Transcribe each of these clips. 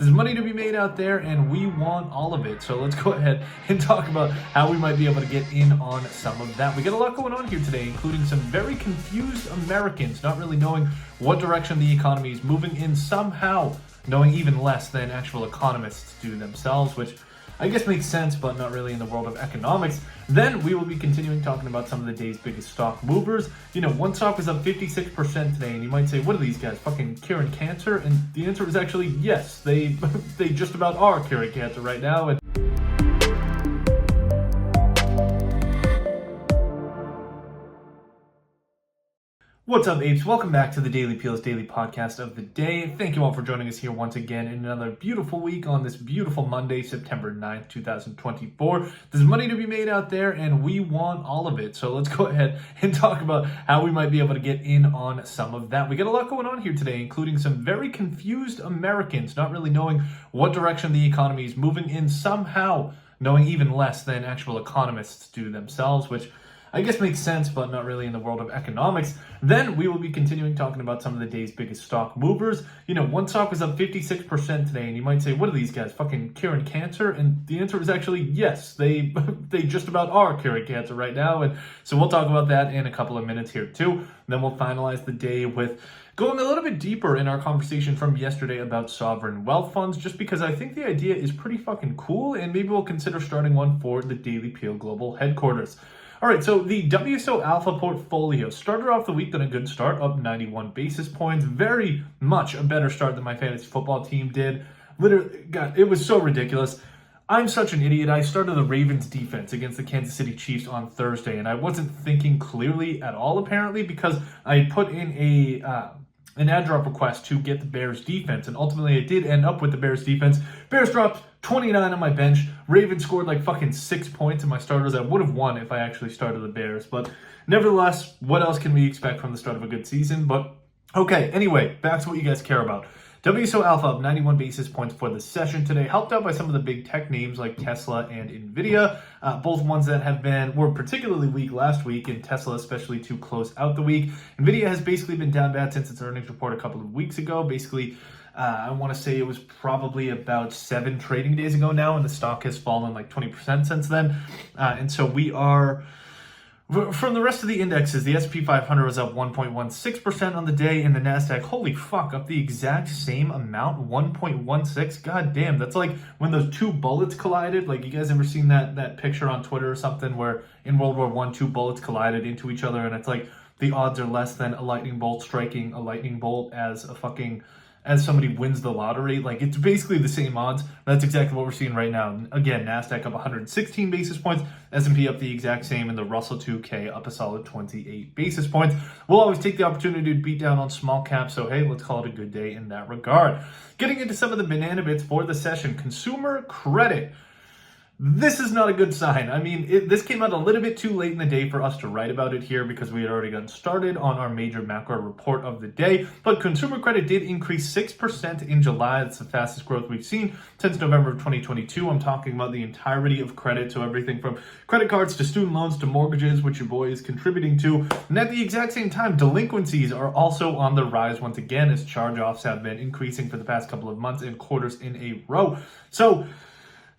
There's money to be made out there and we want all of it. So let's go ahead and talk about how we might be able to get in on some of that. We got a lot going on here today, including some very confused Americans not really knowing what direction the economy is moving in, somehow knowing even less than actual economists do themselves, which I guess makes sense, but not really in the world of economics. Then we will be continuing talking about some of the day's biggest stock movers. You know, one stock was up 56% today, and you might say, what are these guys, fucking curing cancer? And the answer is actually yes, they just about are curing cancer right now. And what's up, apes? Welcome back to the 𝗙𝗚𝗡𝗚's daily podcast of the day. Thank you all for joining us here once again in another beautiful week on this beautiful Monday, September 9th, 2024. There's money to be made out there and we want all of it. So let's go ahead and talk about how we might be able to get in on some of that. We got a lot going on here today, including some very confused Americans not really knowing what direction the economy is moving in, somehow knowing even less than actual economists do themselves, which I guess makes sense, but not really in the world of economics. Then we will be continuing talking about some of the day's biggest stock movers. You know, one stock was up 56% today, and you might say, what are these guys, fucking curing cancer? And the answer is actually yes, they just about are curing cancer right now. And so we'll talk about that in a couple of minutes here too. And then we'll finalize the day with going a little bit deeper in our conversation from yesterday about sovereign wealth funds, just because I think the idea is pretty fucking cool, and maybe we'll consider starting one for the 𝗟𝗚𝗡𝗗 global headquarters. All right, so the WSO Alpha portfolio started off the week on a good start, up 91 basis points. Very much a better start than my fantasy football team did. Literally, God, it was so ridiculous. I'm such an idiot. I started the Ravens defense against the Kansas City Chiefs on Thursday, and I wasn't thinking clearly at all, apparently, because I put in an ad drop request to get the Bears defense, and ultimately I did end up with the Bears defense. Bears dropped 29 on my bench. Ravens scored like fucking 6 points in my starters. I would have won if I actually started the Bears, but nevertheless, what else can we expect from the start of a good season? But okay, anyway, back to what you guys care about. WSO Alpha up 91 basis points for the session today, helped out by some of the big tech names like Tesla and NVIDIA, both ones that were particularly weak last week, and Tesla especially to close out the week. NVIDIA has basically been down bad since its earnings report a couple of weeks ago. Basically, I want to say it was probably about 7 trading days ago now, and the stock has fallen like 20% since then. And so we are, from the rest of the indexes, the S&P 500 was up 1.16% on the day, and the NASDAQ, holy fuck, up the exact same amount, 1.16. God damn, that's like when those two bullets collided. Like, you guys ever seen that picture on Twitter or something where in World War I, 2 bullets collided into each other, and it's like the odds are less than a lightning bolt striking a lightning bolt as somebody wins the lottery. Like, it's basically the same odds. That's exactly what we're seeing right now. Again, NASDAQ up 116 basis points, S&P up the exact same, and the Russell 2K up a solid 28 basis points. We'll always take the opportunity to beat down on small caps, so hey, let's call it a good day in that regard. Getting into some of the banana bits for the session, consumer credit. This is not a good sign. I mean, this came out a little bit too late in the day for us to write about it here because we had already gotten started on our major macro report of the day. But consumer credit did increase 6% in July. That's the fastest growth we've seen since November of 2022. I'm talking about the entirety of credit, so everything from credit cards to student loans to mortgages, which your boy is contributing to. And at the exact same time, delinquencies are also on the rise once again, as charge-offs have been increasing for the past couple of months and quarters in a row. So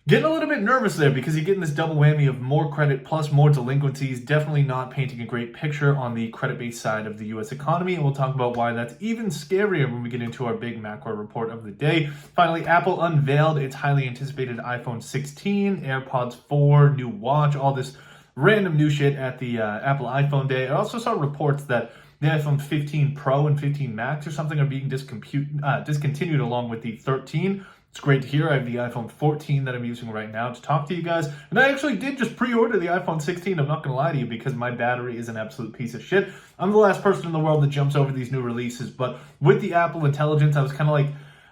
getting a little bit nervous there because you're getting this double whammy of more credit plus more delinquencies. Definitely not painting a great picture on the credit-based side of the U.S. economy, and we'll talk about why that's even scarier when we get into our big macro report of the day. Finally, Apple unveiled its highly anticipated iPhone 16, AirPods 4, new watch, all this random new shit at the Apple iPhone Day. I also saw reports that the iPhone 15 Pro and 15 Max or something are being discontinued along with the 13. It's great to hear. I have the iPhone 14 that I'm using right now to talk to you guys. And I actually did just pre-order the iPhone 16. I'm not going to lie to you because my battery is an absolute piece of shit. I'm the last person in the world that jumps over these new releases. But with the Apple Intelligence, I was kind of like,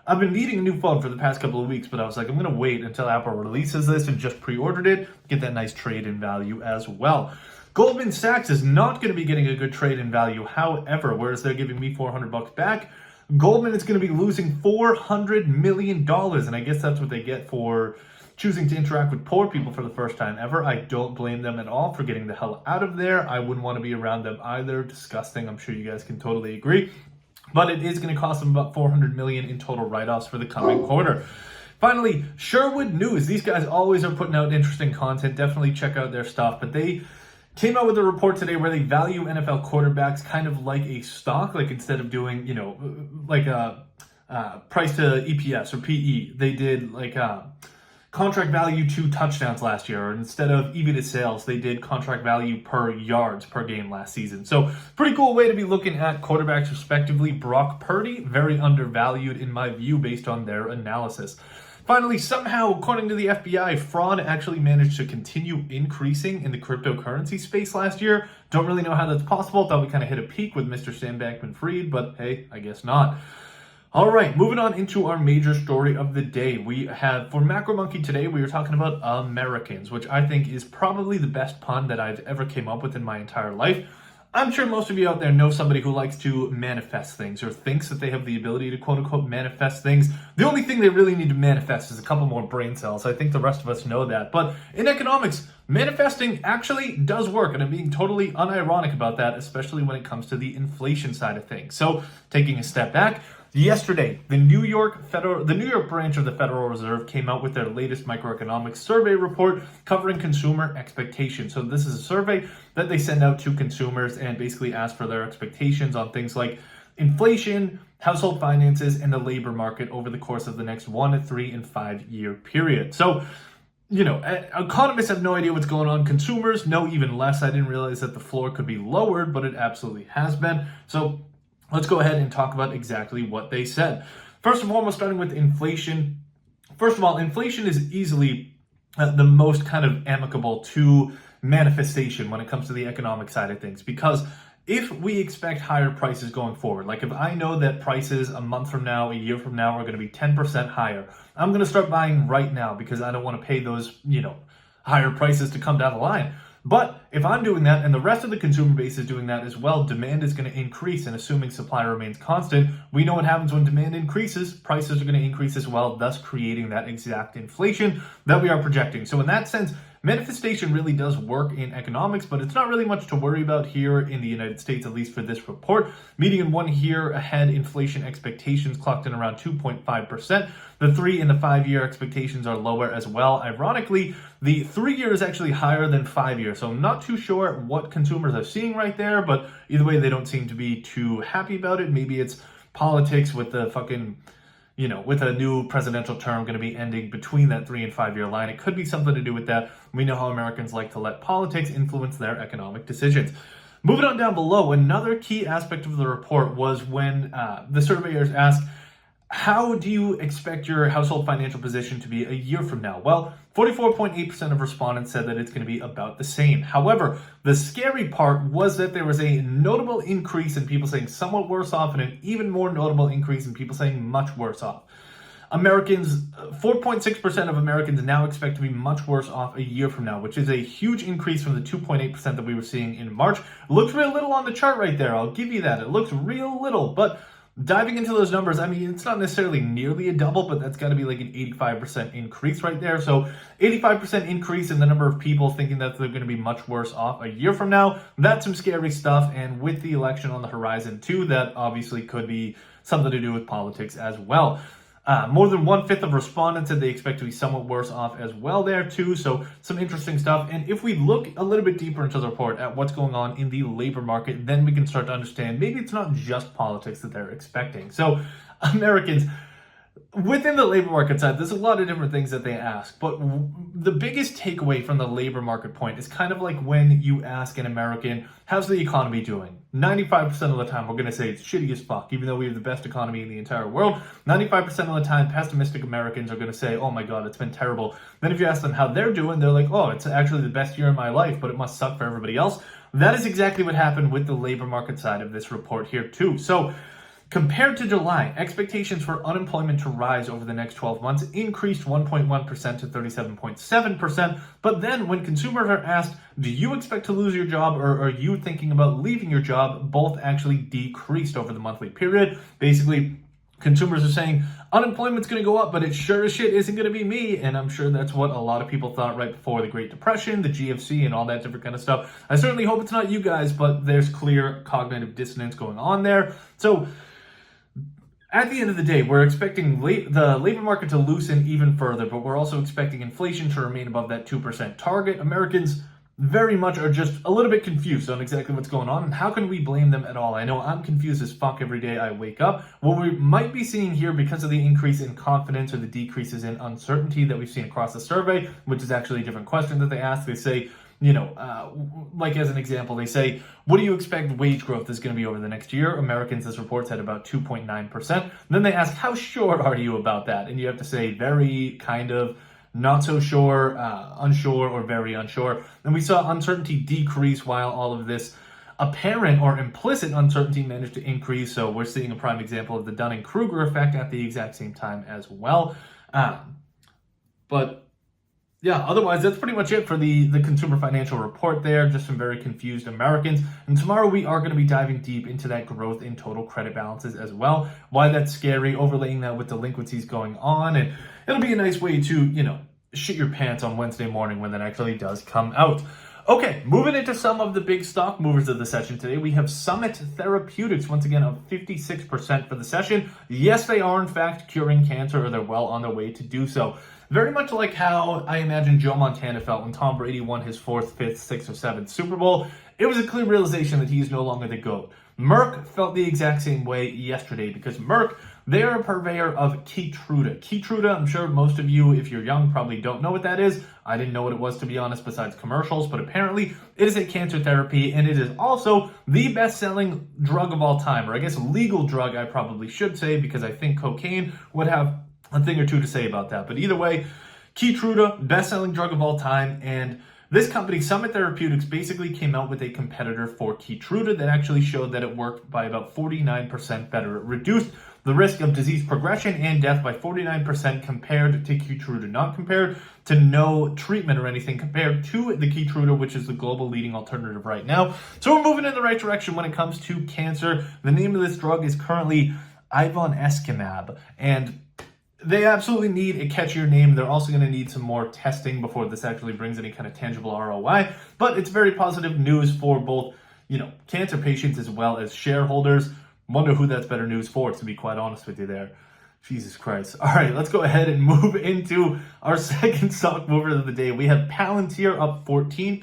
I've been needing a new phone for the past couple of weeks, but I was like, I'm going to wait until Apple releases this and just pre-ordered it. Get that nice trade-in value as well. Goldman Sachs is not going to be getting a good trade-in value. However, whereas they're giving me $400 back, Goldman is going to be losing $400 million, and I guess that's what they get for choosing to interact with poor people for the first time ever. I don't blame them at all for getting the hell out of there. I wouldn't want to be around them either. Disgusting. I'm sure you guys can totally agree. but it is going to cost them about $400 million in total write-offs for the coming quarter. Finally, Sherwood News. These guys always are putting out interesting content. Definitely check out their stuff. But they came out with a report today where they value NFL quarterbacks kind of like a stock. Like instead of doing, you know, like a price to EPS or PE, they did like contract value to touchdowns last year. Or instead of EV to sales, they did contract value per yards per game last season. So pretty cool way to be looking at quarterbacks respectively. Brock Purdy, very undervalued in my view based on their analysis. Finally, somehow, according to the FBI, fraud actually managed to continue increasing in the cryptocurrency space last year. Don't really know how that's possible. Thought we kind of hit a peak with Mr. Sam Bankman-Fried, but hey, I guess not. All right, moving on into our major story of the day. We have, for Macro Monkey today, we were talking about Americans, which I think is probably the best pun that I've ever came up with in my entire life. I'm sure most of you out there know somebody who likes to manifest things or thinks that they have the ability to quote-unquote manifest things. The only thing they really need to manifest is a couple more brain cells. I think the rest of us know that. But in economics, manifesting actually does work, and I'm being totally unironic about that, especially when it comes to the inflation side of things. So, taking a step back, yesterday, the New York branch of the Federal Reserve came out with their latest microeconomics survey report covering consumer expectations. So this is a survey that they send out to consumers and basically ask for their expectations on things like inflation, household finances, and the labor market over the course of the next 1 to 3 and 5 year period. So, you know, economists have no idea what's going on. Consumers know even less. I didn't realize that the floor could be lowered, but it absolutely has been. So let's go ahead and talk about exactly what they said. First of all, we're starting with inflation. First of all, inflation is easily the most kind of amicable to manifestation when it comes to the economic side of things, because if we expect higher prices going forward, like if I know that prices a month from now, a year from now are going to be 10% higher, I'm going to start buying right now because I don't want to pay those, you know, higher prices to come down the line. But if I'm doing that and the rest of the consumer base is doing that as well, demand is going to increase, and assuming supply remains constant, we know what happens when demand increases, prices are going to increase as well, thus creating that exact inflation that we are projecting. So in that sense, manifestation really does work in economics, but it's not really much to worry about here in the United States, at least for this report. Median 1 year ahead inflation expectations clocked in around 2.5%. The 3 and the 5 year expectations are lower as well. Ironically, the 3 year is actually higher than 5 year. So I'm not too sure what consumers are seeing right there, but either way, they don't seem to be too happy about it. Maybe it's politics with the fucking, you know, with a new presidential term going to be ending between that 3 and 5 year line. It could be something to do with that. We know how Americans like to let politics influence their economic decisions. Moving on down below, another key aspect of the report was when the surveyors asked, how do you expect your household financial position to be a year from now? Well, 44.8% of respondents said that it's going to be about the same. However, the scary part was that there was a notable increase in people saying somewhat worse off and an even more notable increase in people saying much worse off. 4.6% of Americans now expect to be much worse off a year from now, which is a huge increase from the 2.8% that we were seeing in March. It looks real little on the chart right there. I'll give you that. It looks real little, but diving into those numbers, I mean, it's not necessarily nearly a double, but that's got to be like an 85% increase right there. So 85% increase in the number of people thinking that they're going to be much worse off a year from now. That's some scary stuff. And with the election on the horizon too, that obviously could be something to do with politics as well. More than 1/5 of respondents said they expect to be somewhat worse off as well there too. So some interesting stuff. And if we look a little bit deeper into the report at what's going on in the labor market, then we can start to understand maybe it's not just politics that they're expecting. So Americans, within the labor market side, there's a lot of different things that they ask, but the biggest takeaway from the labor market point is kind of like when you ask an American, how's the economy doing? 95% of the time, we're going to say it's shitty as fuck, even though we have the best economy in the entire world. 95% of the time, pessimistic Americans are going to say, oh my God, it's been terrible. Then if you ask them how they're doing, they're like, oh, it's actually the best year of my life, but it must suck for everybody else. That is exactly what happened with the labor market side of this report here too. So compared to July, expectations for unemployment to rise over the next 12 months increased 1.1% to 37.7%. But then when consumers are asked, do you expect to lose your job or are you thinking about leaving your job, both actually decreased over the monthly period. Basically, consumers are saying unemployment's going to go up, but it sure as shit isn't going to be me. And I'm sure that's what a lot of people thought right before the Great Depression, the GFC, and all that different kind of stuff. I certainly hope it's not you guys, but there's clear cognitive dissonance going on there. So at the end of the day, we're expecting the labor market to loosen even further, but we're also expecting inflation to remain above that 2% target. Americans very much are just a little bit confused on exactly what's going on, and how can we blame them at all? I know I'm confused as fuck every day I wake up. What we might be seeing here, because of the increase in confidence or the decreases in uncertainty that we've seen across the survey, which is actually a different question that they ask. They say, like as an example, they say, what do you expect wage growth is going to be over the next year? Americans, this report said about 2.9%. Then they ask, how sure are you about that? And you have to say very, kind of, not so sure, unsure, or very unsure. And we saw uncertainty decrease while all of this apparent or implicit uncertainty managed to increase. So we're seeing a prime example of the Dunning-Kruger effect at the exact same time as well. But yeah, otherwise, that's pretty much it for the Consumer Financial Report there. Just some very confused Americans. And tomorrow we are going to be diving deep into that growth in total credit balances as well. Why that's scary, overlaying that with delinquencies going on. And it'll be a nice way to, shit your pants on Wednesday morning when that actually does come out. Okay, moving into some of the big stock movers of the session today, we have Summit Therapeutics, once again, up 56% for the session. Yes, they are, in fact, curing cancer, or they're well on their way to do so. Very much like how I imagine Joe Montana felt when Tom Brady won his 4th, 5th, 6th, or 7th Super Bowl. It was a clear realization that he is no longer the GOAT. Merck felt the exact same way yesterday, because Merck, they are a purveyor of KEYTRUDA. KEYTRUDA, I'm sure most of you, if you're young, probably don't know what that is. I didn't know what it was, to be honest, besides commercials, but apparently it is a cancer therapy, and it is also the best-selling drug of all time, or I guess legal drug, I probably should say, because I think cocaine would have a thing or two to say about that. But either way, KEYTRUDA, best-selling drug of all time, and this company, Summit Therapeutics, basically came out with a competitor for KEYTRUDA that actually showed that it worked by about 49% better. It reduced the risk of disease progression and death by 49% compared to KEYTRUDA, not compared to no treatment or anything, compared to the KEYTRUDA, which is the global leading alternative right now. So we're moving in the right direction when it comes to cancer. The name of this drug is currently ivonescimab, and they absolutely need a catchier name. They're also going to need some more testing before this actually brings any kind of tangible ROI. But it's very positive news for both, cancer patients as well as shareholders. Wonder who that's better news for, to be quite honest with you there. Jesus Christ. All right, let's go ahead and move into our second stock mover of the day. We have Palantir up 14%.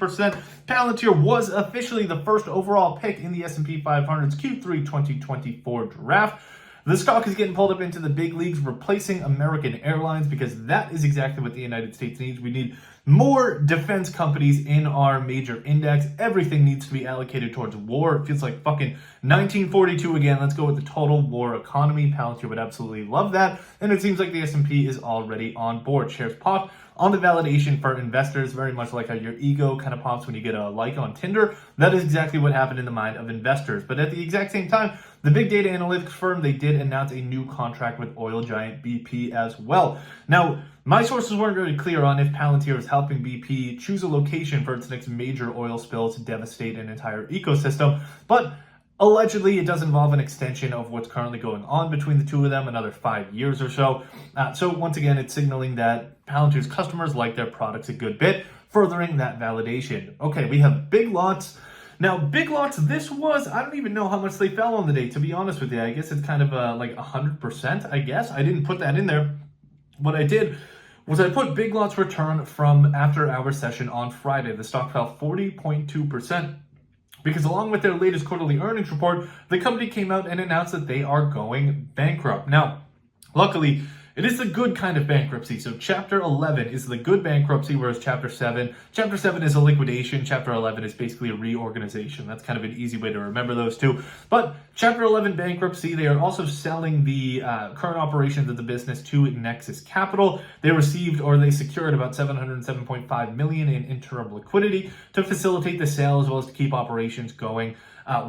Palantir was officially the first overall pick in the S&P 500's Q3 2024 draft. The stock is getting pulled up into the big leagues, replacing American Airlines, because that is exactly what the United States needs. We need more defense companies in our major index. Everything needs to be allocated towards war. It feels like fucking 1942 again. Let's go with the total war economy. Palantir would absolutely love that. And it seems like the S&P is already on board. Shares popped on the validation for investors, very much like how your ego kind of pops when you get a like on Tinder. That is exactly what happened in the mind of investors. But at the exact same time, the big data analytics firm, they did announce a new contract with oil giant BP as well. Now, my sources weren't very clear on if Palantir is helping BP choose a location for its next major oil spill to devastate an entire ecosystem, but allegedly, it does involve an extension of what's currently going on between the two of them, another 5 years or so. So once again, it's signaling that Palantir's customers like their products a good bit, furthering that validation. Okay, we have Big Lots. Now, Big Lots, this was, I don't even know how much they fell on the day, to be honest with you. I guess it's kind of like 100%, I guess. I didn't put that in there. What I did was I put Big Lots return from after our session on Friday. The stock fell 40.2%. Because along with their latest quarterly earnings report, the company came out and announced that they are going bankrupt. Now, luckily, it is the good kind of bankruptcy. So Chapter 11 is the good bankruptcy, whereas Chapter 7 is a liquidation. Chapter 11 is basically a reorganization. That's kind of an easy way to remember those two. But Chapter 11 bankruptcy, they are also selling the current operations of the business to Nexus Capital. They received, or they secured, about $707.5 million in interim liquidity to facilitate the sale as well as to keep operations going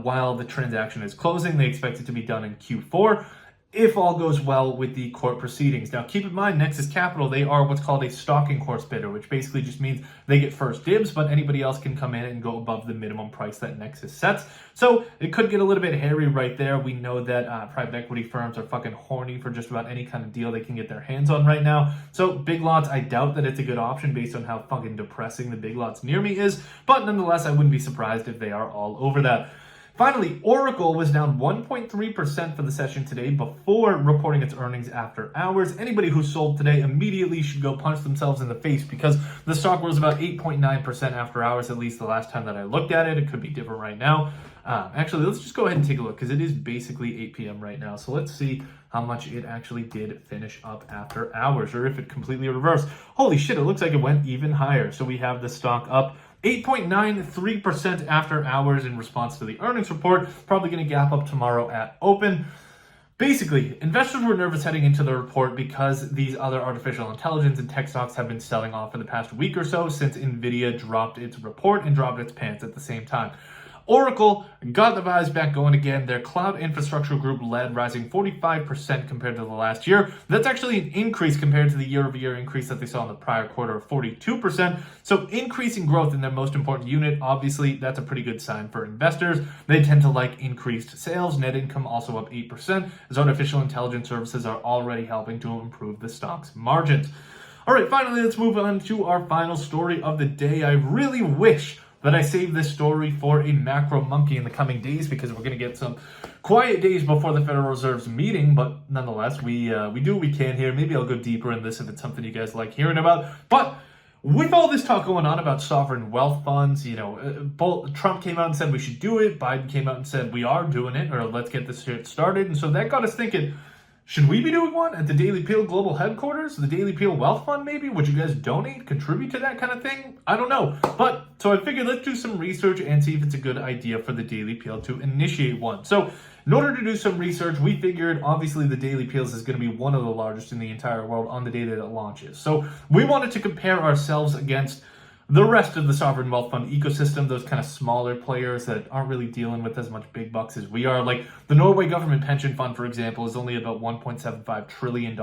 while the transaction is closing. They expect it to be done in Q4. If all goes well with the court proceedings. Now, keep in mind, Nexus Capital, they are what's called a stalking horse bidder, which basically just means they get first dibs, but anybody else can come in and go above the minimum price that Nexus sets. So it could get a little bit hairy right there. We know that private equity firms are fucking horny for just about any kind of deal they can get their hands on right now. So Big Lots, I doubt that it's a good option based on how fucking depressing the Big Lots near me is, but nonetheless, I wouldn't be surprised if they are all over that. Finally, Oracle was down 1.3% for the session today before reporting its earnings after hours. Anybody who sold today immediately should go punch themselves in the face because the stock was about 8.9% after hours, at least the last time that I looked at it. It could be different right now. Actually, let's just go ahead and take a look because it is basically 8 p.m. right now. So let's see how much it actually did finish up after hours, or if it completely reversed. Holy shit, it looks like it went even higher. So we have the stock up 8.93% after hours in response to the earnings report. Probably going to gap up tomorrow at open. Basically, investors were nervous heading into the report because these other artificial intelligence and tech stocks have been selling off for the past week or so since Nvidia dropped its report and dropped its pants at the same time. Oracle got the vibes back going again. Their cloud infrastructure group led, rising 45% compared to the last year. That's actually an increase compared to the year-over-year increase that they saw in the prior quarter of 42%. So increasing growth in their most important unit, obviously, that's a pretty good sign for investors. They tend to like increased sales. Net income also up 8%, as artificial intelligence services are already helping to improve the stock's margins. All right, finally, let's move on to our final story of the day. I really wish that I saved this story for a macro monkey in the coming days because we're going to get some quiet days before the Federal Reserve's meeting, but nonetheless, we do what we can here. Maybe I'll go deeper in this if it's something you guys like hearing about. But with all this talk going on about sovereign wealth funds, Trump came out and said we should do it. Biden came out and said we are doing it, or let's get this shit started. And so that got us thinking, should we be doing one at the Daily Peel Global Headquarters? The Daily Peel Wealth Fund, maybe? Would you guys donate, contribute to that kind of thing? I don't know. But, so I figured let's do some research and see if it's a good idea for the Daily Peel to initiate one. So, in order to do some research, we figured, obviously, the Daily Peels is going to be one of the largest in the entire world on the day that it launches. So, we wanted to compare ourselves against the rest of the sovereign wealth fund ecosystem, those kind of smaller players that aren't really dealing with as much big bucks as we are. Like the Norway government pension fund, for example, is only about $1.75 trillion.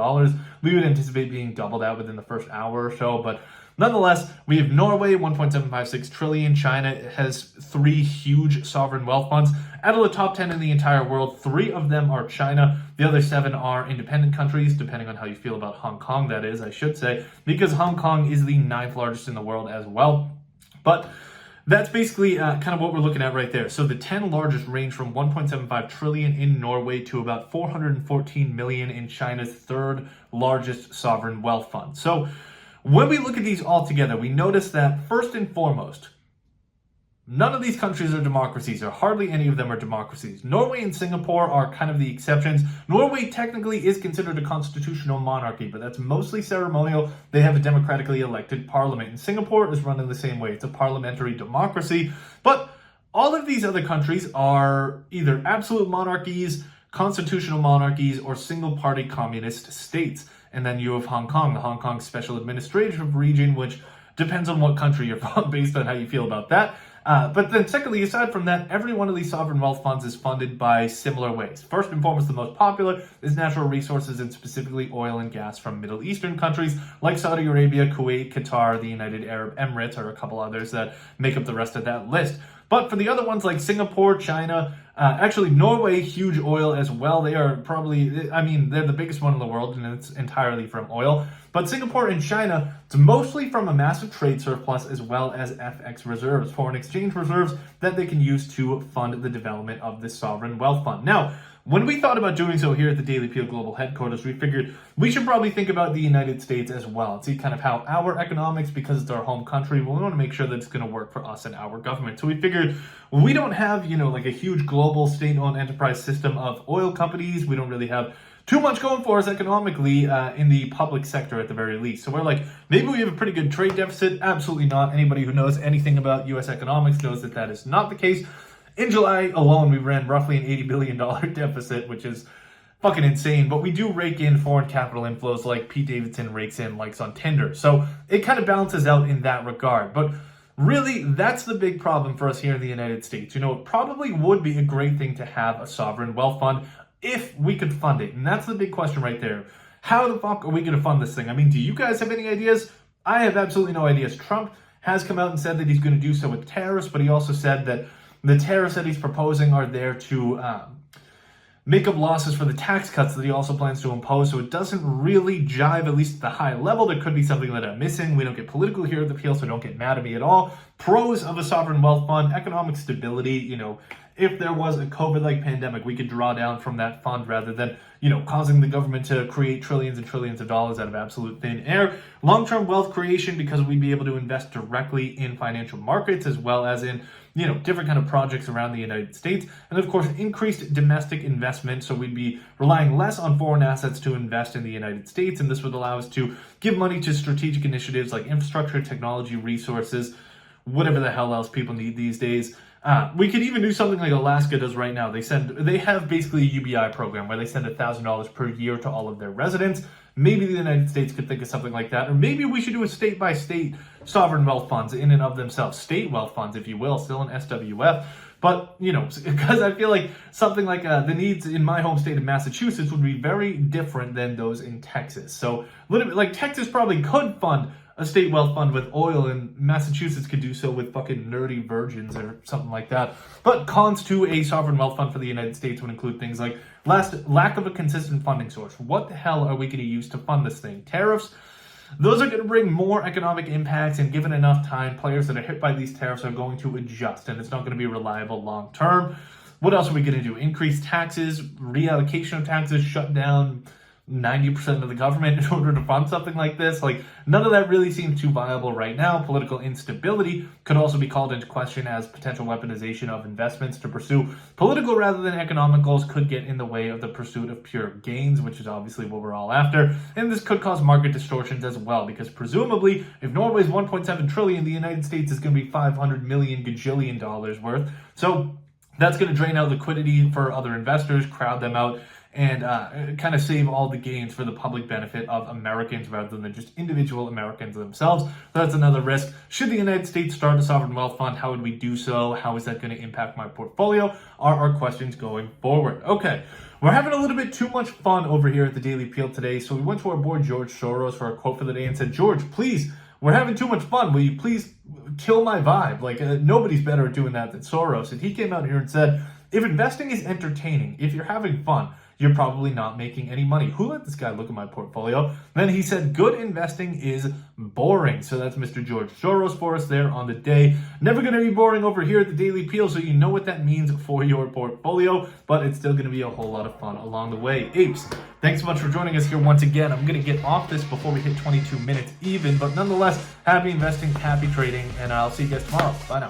We would anticipate being doubled out within the first hour or so, but nonetheless, we have Norway, 1.756 trillion. China has 3 huge sovereign wealth funds. Out of the top 10 in the entire world, 3 of them are China. The other 7 are independent countries, depending on how you feel about Hong Kong, that is, I should say, because Hong Kong is the 9th largest in the world as well. But that's basically kind of what we're looking at right there. So the 10 largest range from 1.75 trillion in Norway to about 414 million in China's 3rd largest sovereign wealth fund. So when we look at these all together, we notice that first and foremost, none of these countries are democracies, or hardly any of them are democracies. Norway and Singapore are kind of the exceptions. Norway technically is considered a constitutional monarchy, but that's mostly ceremonial. They have a democratically elected parliament. And Singapore is run in the same way. It's a parliamentary democracy. But all of these other countries are either absolute monarchies, constitutional monarchies, or single-party communist states. And then you have Hong Kong, the Hong Kong Special Administrative Region, which depends on what country you're from based on how you feel about that. But then secondly, aside from that, every one of these sovereign wealth funds is funded by similar ways. First and foremost, the most popular is natural resources, and specifically oil and gas from Middle Eastern countries like Saudi Arabia, Kuwait, Qatar, the United Arab Emirates, or a couple others that make up the rest of that list. But for the other ones like Singapore, China, actually Norway, huge oil as well. They are probably, they're the biggest one in the world, and it's entirely from oil. But Singapore and China, it's mostly from a massive trade surplus as well as FX reserves, foreign exchange reserves, that they can use to fund the development of this sovereign wealth fund. Now, when we thought about doing so here at the Daily Peel Global Headquarters, we figured we should probably think about the United States as well and see kind of how our economics, because it's our home country, we want to make sure that it's going to work for us and our government. So we figured we don't have, like a huge global state-owned enterprise system of oil companies. We don't really have too much going for us economically in the public sector at the very least. So we're like, maybe we have a pretty good trade deficit. Absolutely not. Anybody who knows anything about U.S. economics knows that that is not the case. In July alone, we ran roughly an $80 billion deficit, which is fucking insane. But we do rake in foreign capital inflows like Pete Davidson rakes in likes on Tinder. So it kind of balances out in that regard. But really, that's the big problem for us here in the United States. It probably would be a great thing to have a sovereign wealth fund if we could fund it. And that's the big question right there. How the fuck are we going to fund this thing? Do you guys have any ideas? I have absolutely no ideas. Trump has come out and said that he's going to do so with tariffs, but he also said that the tariffs that he's proposing are there to make up losses for the tax cuts that he also plans to impose. So it doesn't really jive, at least at the high level. There could be something that I'm missing. We don't get political here at the Peel, so don't get mad at me at all. Pros of a sovereign wealth fund: economic stability, if there was a COVID-like pandemic, we could draw down from that fund rather than, causing the government to create trillions and trillions of dollars out of absolute thin air. Long-term wealth creation, because we'd be able to invest directly in financial markets as well as in, different kind of projects around the United States. And of course, increased domestic investment. So we'd be relying less on foreign assets to invest in the United States. And this would allow us to give money to strategic initiatives like infrastructure, technology, resources, whatever the hell else people need these days. We could even do something like Alaska does right now. They have basically a UBI program where they send $1,000 per year to all of their residents. Maybe the United States could think of something like that, or maybe we should do a state-by-state sovereign wealth funds in and of themselves, state wealth funds, if you will, still an SWF. But, because I feel like something like the needs in my home state of Massachusetts would be very different than those in Texas. So, like Texas probably could fund a state wealth fund with oil, and Massachusetts could do so with fucking nerdy virgins or something like that. But cons to a sovereign wealth fund for the United States would include things like lack of a consistent funding source. What the hell are we going to use to fund this thing? Tariffs? Those are going to bring more economic impacts, and given enough time, players that are hit by these tariffs are going to adjust, and it's not going to be reliable long term. What else are we going to do? Increase taxes, reallocation of taxes, shut down 90% of the government in order to fund something like this. Like, none of that really seems too viable right now. Political instability could also be called into question, as potential weaponization of investments to pursue political rather than economic goals could get in the way of the pursuit of pure gains, which is obviously what we're all after. And this could cause market distortions as well, because presumably if Norway's 1.7 trillion, the United States is going to be 500 million gajillion dollars worth. So that's going to drain out liquidity for other investors, crowd them out, and kind of save all the gains for the public benefit of Americans rather than just individual Americans themselves. That's another risk. Should the United States start a sovereign wealth fund? How would we do so? How is that going to impact my portfolio? Are our questions going forward? Okay, we're having a little bit too much fun over here at the Daily Peel today, so we went to our boy George Soros for a quote for the day and said, George, please, we're having too much fun. Will you please kill my vibe? Like, nobody's better at doing that than Soros. And he came out here and said, if investing is entertaining, if you're having fun, you're probably not making any money. Who let this guy look at my portfolio? Then he said, good investing is boring. So that's Mr. George Soros for us there on the day. Never going to be boring over here at the Daily Peel, so you know what that means for your portfolio, but it's still going to be a whole lot of fun along the way. Apes, thanks so much for joining us here once again. I'm going to get off this before we hit 22 minutes even, but nonetheless, happy investing, happy trading, and I'll see you guys tomorrow. Bye now.